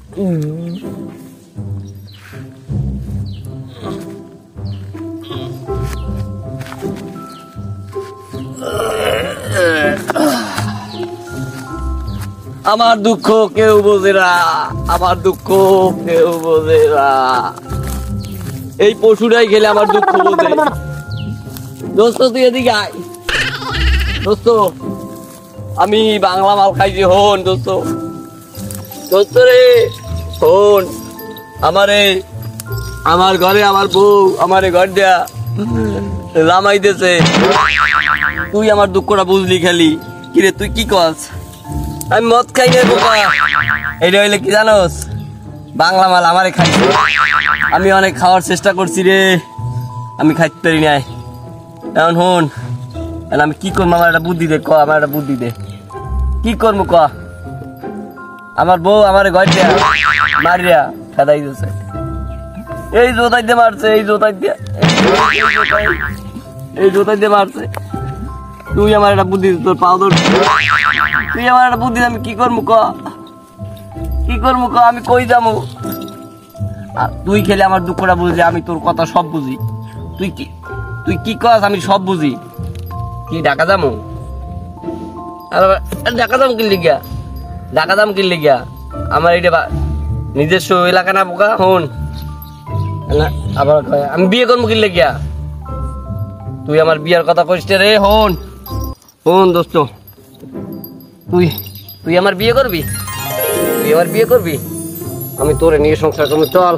আমার দুঃখ কেউ বোঝে না, আমার দুঃখ কেউ বোঝে না। এই পশুরাই গেলে আমার দুঃখ বোঝে। দোস্ত তুই এদিকে আয়। দোস্ত আমি বাংলা মাল খাইছি, হন দোস্ত। দোস্ত রে হন, আমার ঘরে আমার বউ আমারে ঘর দেয়া লামাই দিয়েছে। তুই আমার দুঃখটা বুঝলি খালি। কিরে তুই কি কস? আমি মদ খাই না বোকা। এটা হইলে কি জানোস, বাংলা মাল আমারে খাইছে। আমি অনেক খাওয়ার চেষ্টা করছি রে, আমি খাইতে পারি নাই। এখন হন, আমি কি করবো? আমার একটা বুদ্ধি দে, ক আমার একটা বুদ্ধি দে। কি করবো ক? আমার বউ আমার ঘর দিয়া মারিয়া খেদাই দিয়েছে। এই জোতাই দিয়ে মারছে, এই জোতাই দিয়ে মারছে। তুই আমার একটা বুদ্ধি দে, তোর পাও ধর। তুই আমার একটা বুদ্ধি দে, আমি কি করবো ক? কি করবো ক? আমি কই যাবো? তুই খেলে আমার দুঃখটা বুঝলি, আমি তোর কথা সব বুঝি। তুই কি কস? আমি সব বুঝি। কি ঢাকা যাবো? ঢাকা যাবো কিনলে গিয়া? ঢাকা যাবো কিনলে গিয়া? আমার এটা নিজস্ব এলাকা না বোকা। হন আবার আমি বিয়ে করবো কিনলে গিয়া? তুই আমার বিয়ার কথা কইস রে। হন হন দোস্ত, তুই আমার বিয়ে করবি? তুই আমার বিয়ে করবি? আমি তোরে নিয়ে সংসার করবো। চল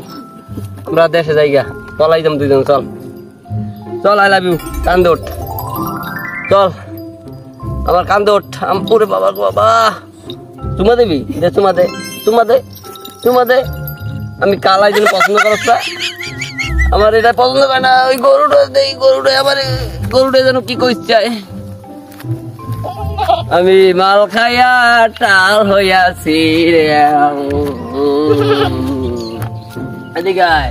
আমরা দেশে যাইগা, চলাই যাম দুইজন। চল চল, আই লাভ ইউ। কান্দে ওঠ, চল আমার কান্দে ওঠ। ওরে বাবা গো বাবা, চুমা দেবি? দে চুমা দে, চুমা দে, চুমা দে। আমি কালাই যেন পছন্দ করছ না, আমার এটা পছন্দ করে না। ওই গরুটা দেই, গরুটা আমার গরুটা যেন কি কইস চায়। আমি মাল খাইয়া টাল হইয়াছি রে। এদিকে আয়,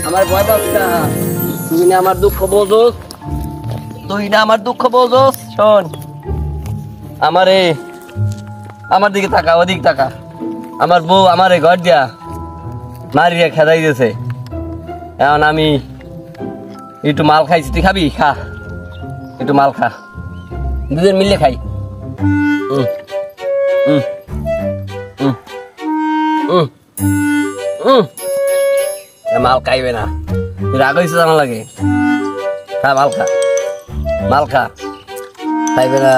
আমার ভয় পাচ্ছা। তুই না আমার দুঃখ বোঝোস, তুই না আমার দুঃখ বোঝোস। শোন আমার দিকে তাকা, ওদিক তাকা। আমার বউ আমারে ঘর দিয়া মারিয়া খেদাই দিয়েছে। এখন আমি একটু মাল খাইছি, তুই খাবি? খা, একটু মাল খা, দুজন মিলে খাই। মাল খাইবে না? রাগ হয়েছে জানা লাগে। খা মাল খা, মাল খা। খাইবে না,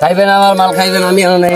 খাইবে না আমার মাল খাইবে না। আমি নাই